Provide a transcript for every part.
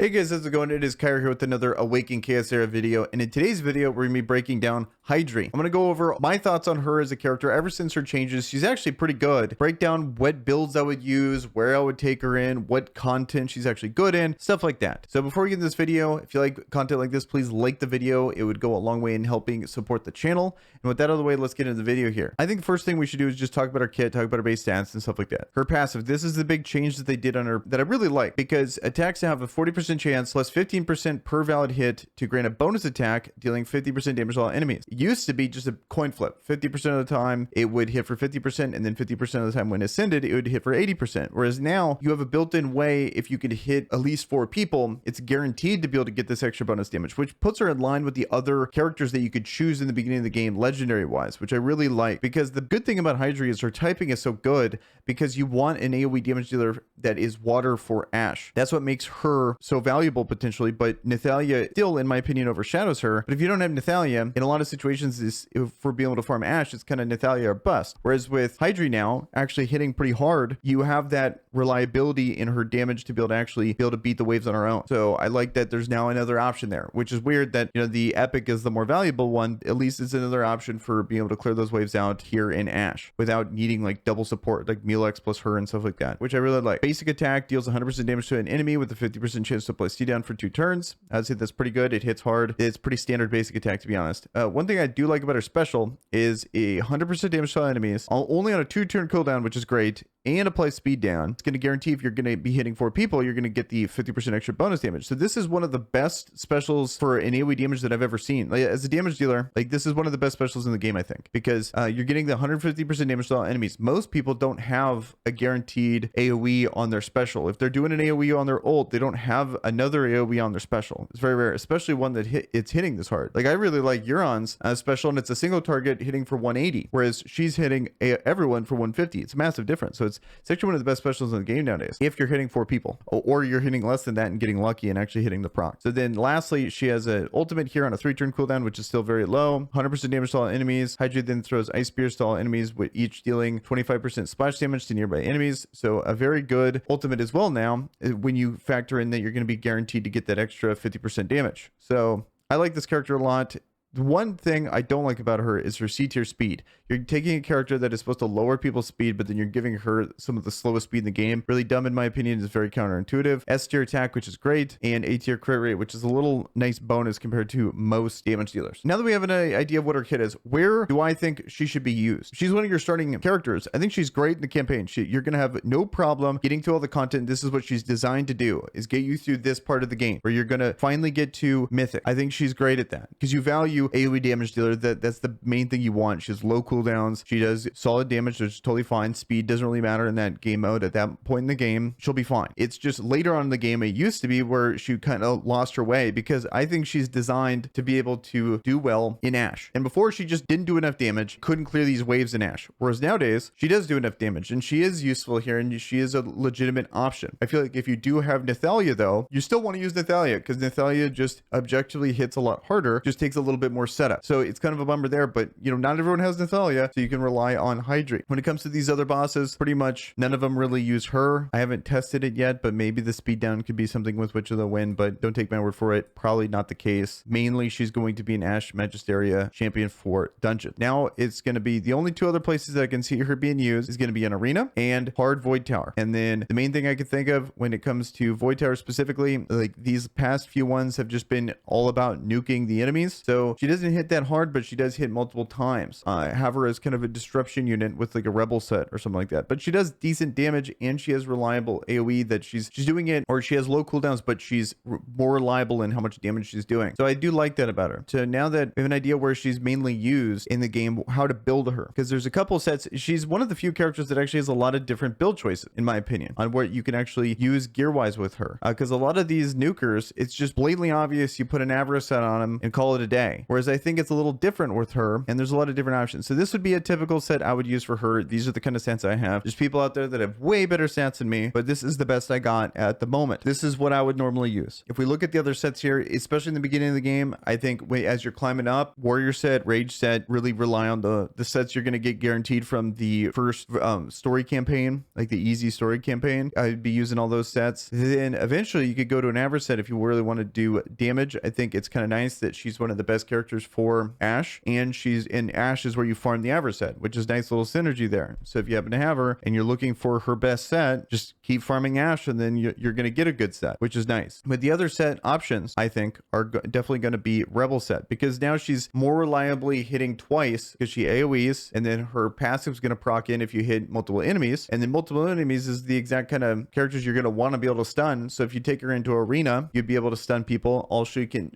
Hey guys, how's it going? It is Kyra here with another Awaken Chaos Era video, and in today's video, we're going to be breaking down Hydrissea. I'm going to go over my thoughts on her as a character ever since her changes. She's actually pretty good. Break down what builds I would use, where I would take her in, what content she's actually good in, stuff like that. So before we get into this video, if you like content like this, please like the video. It would go a long way in helping support the channel. And with that out of the way, let's get into the video here. I think the first thing we should do is just talk about her kit, talk about her base stats and stuff like that. Her passive, this is the big change that they did on her that I really like, because attacks now have a 40% chance plus 15% per valid hit to grant a bonus attack, dealing 50% damage to all enemies. It used to be just a coin flip. 50% of the time it would hit for 50%, and then 50% of the time when ascended, it would hit for 80%. Whereas now you have a built-in way, if you could hit at least 4 people, it's guaranteed to be able to get this extra bonus damage, which puts her in line with the other characters that you could choose in the beginning of the game, legendary wise, which I really like. Because the good thing about Hydrissea is her typing is so good, because you want an AoE damage dealer that is water for Ash. That's what makes her so valuable potentially, but Nathalia still, in my opinion, overshadows her. But if you don't have Nathalia, in a lot of situations, for being able to farm Ash, it's kind of Nathalia or bust. Whereas with Hydrissea now, actually hitting pretty hard, you have that reliability in her damage to be able to actually be able to beat the waves on her own. So I like that there's now another option there, which is weird that, you know, the Epic is the more valuable one. At least it's another option for being able to clear those waves out here in Ash without needing like double support, like Melex plus her and stuff like that, which I really like. Basic attack deals 100% damage to an enemy with a 50% chance to place C down for 2 turns. I'd say that's pretty good. It hits hard. It's pretty standard basic attack, to be honest. One thing I do like about her special is a 100% damage to all enemies, only on a 2-turn cooldown, which is great, and applies speed down. It's going to guarantee if you're going to be hitting 4 people, you're going to get the 50% extra bonus damage. So this is one of the best specials for an AoE damage that I've ever seen. Like, as a damage dealer, like, this is one of the best specials in the game, I think, because you're getting the 150% damage to all enemies. Most people don't have a guaranteed AoE on their special. If they're doing an AoE on their ult, they don't have another AoE on their special. It's very rare, especially one that it's hitting this hard. Like, I really like Euron's special, and it's a single target hitting for 180, whereas she's hitting everyone for 150. It's a massive difference. So it's actually one of the best specials in the game nowadays, if you're hitting 4 people, or you're hitting less than that and getting lucky and actually hitting the proc. So then lastly, she has an ultimate here on a 3-turn cooldown, which is still very low. 100% damage to all enemies. Hydrissea then throws ice spears to all enemies, with each dealing 25% splash damage to nearby enemies. So a very good ultimate as well now, when you factor in that you're going to be guaranteed to get that extra 50% damage. So I like this character a lot. The one thing I don't like about her is her C-tier speed. You're taking a character that is supposed to lower people's speed, but then you're giving her some of the slowest speed in the game. Really dumb, in my opinion. It's very counterintuitive. S-tier attack, which is great, and A-tier crit rate, which is a little nice bonus compared to most damage dealers. Now that we have an idea of what her kit is, where do I think she should be used? She's one of your starting characters. I think she's great in the campaign. You're going to have no problem getting to all the content. This is what she's designed to do, is get you through this part of the game, where you're going to finally get to Mythic. I think she's great at that, because you value AoE damage dealer. That's the main thing you want. She has low cooldowns. She does solid damage, which is totally fine. Speed doesn't really matter in that game mode. At that point in the game, she'll be fine. It's just later on in the game, it used to be where she kind of lost her way, because I think she's designed to be able to do well in Ash. And before, she just didn't do enough damage, couldn't clear these waves in Ash. Whereas nowadays, she does do enough damage, and she is useful here, and she is a legitimate option. I feel like if you do have Nathalia, though, you still want to use Nathalia, because Nathalia just objectively hits a lot harder, just takes a little bit more setup. So it's kind of a bummer there, but, you know, not everyone has Nathalia, so you can rely on Hydrissea. When it comes to these other bosses, pretty much none of them really use her. I haven't tested it yet, but maybe the speed down could be something with which they'll win, but don't take my word for it. Probably not the case. Mainly, she's going to be an Ash Magisteria champion for dungeon. Now, it's going to be the only 2 other places that I can see her being used is going to be an arena and hard Void Tower. And then the main thing I could think of when it comes to Void Tower specifically, like these past few ones have just been all about nuking the enemies. So she doesn't hit that hard, but she does hit multiple times. Have her as kind of a disruption unit with like a rebel set or something like that. But she does decent damage, and she has reliable AoE that she's doing it, or she has low cooldowns, but she's more reliable in how much damage she's doing. So I do like that about her. So now that we have an idea where she's mainly used in the game, how to build her, because there's a couple sets. She's one of the few characters that actually has a lot of different build choices, in my opinion, on what you can actually use gear wise with her. Because a lot of these nukers, it's just blatantly obvious you put an Avarice set on them and call it a day. Whereas I think it's a little different with her, and there's a lot of different options. So this would be a typical set I would use for her. These are the kind of stats I have. There's people out there that have way better stats than me, but this is the best I got at the moment. This is what I would normally use. If we look at the other sets here, especially in the beginning of the game, I think as you're climbing up, warrior set, rage set, really rely on the sets you're going to get guaranteed from the first story campaign, like the easy story campaign. I'd be using all those sets. Then eventually you could go to an average set if you really want to do damage. I think it's kind of nice that she's one of the best characters for Ashe, and she's in Ashe is where you farm the average set, which is nice little synergy there. So if you happen to have her and you're looking for her best set, just keep farming Ashe and then you're going to get a good set, which is nice. But the other set options I think are definitely going to be Rebel set, because now she's more reliably hitting twice because she AoEs, and then her passive is going to proc in if you hit multiple enemies, and then multiple enemies is the exact kind of characters you're going to want to be able to stun. So if you take her into arena, you'd be able to stun people.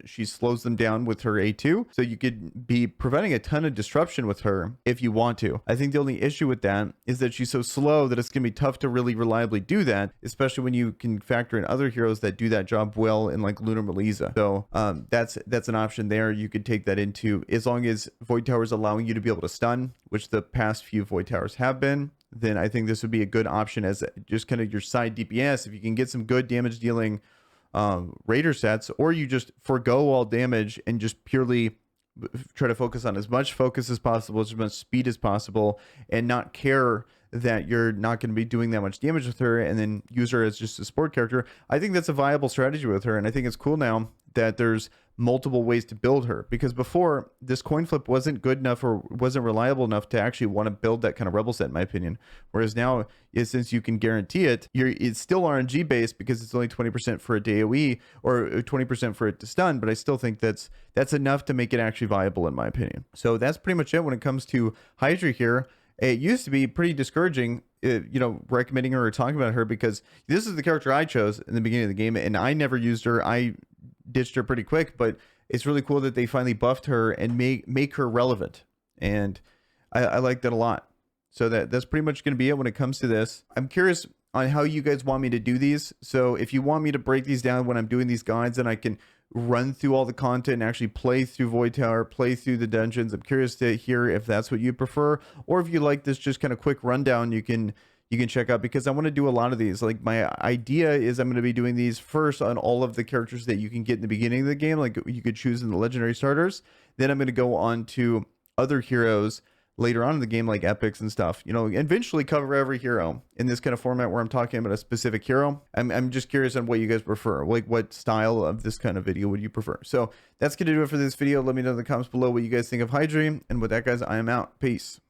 She slows them down with her A2, so you could be preventing a ton of disruption with her if you want to. I think the only issue with that is that she's so slow that it's going to be tough to really reliably do that, especially when you can factor in other heroes that do that job well in like Lunar Melisa. So that's an option there. You could take that into, as long as Void Tower is allowing you to be able to stun, which the past few Void Towers have been, then I think this would be a good option as just kind of your side DPS. If you can get some good damage dealing Raider sets, or you just forego all damage and just purely try to focus on as much focus as possible, as much speed as possible, and not care that you're not going to be doing that much damage with her, and then use her as just a support character. I think that's a viable strategy with her, and I think it's cool now that there's multiple ways to build her, because before this coin flip wasn't good enough or wasn't reliable enough to actually want to build that kind of rebel set, in my opinion. Whereas now, since you can guarantee it, it's still RNG based because it's only 20% for a AoE or 20% for it to stun, but I still think that's enough to make it actually viable, in my opinion. So that's pretty much it when it comes to Hydra here. It used to be pretty discouraging, recommending her or talking about her, because this is the character I chose in the beginning of the game, and I never used her. I ditched her pretty quick, but it's really cool that they finally buffed her and make her relevant, and I like that a lot. So that's pretty much going to be it when it comes to this. I'm curious on how you guys want me to do these. So if you want me to break these down when I'm doing these guides, and I can run through all the content and actually play through Void Tower, play through the dungeons, I'm curious to hear if that's what you prefer, or if you like this just kind of quick rundown, you can check out, because I want to do a lot of these. Like, my idea is I'm going to be doing these first on all of the characters that you can get in the beginning of the game, like you could choose in the legendary starters. Then I'm going to go on to other heroes later on in the game, like epics and stuff, eventually cover every hero in this kind of format where I'm talking about a specific hero. I'm just curious on what you guys prefer, like what style of this kind of video would you prefer. So that's going to do it for this video. Let me know in the comments below what you guys think of Hydrissea, and with that, guys, I am out. Peace.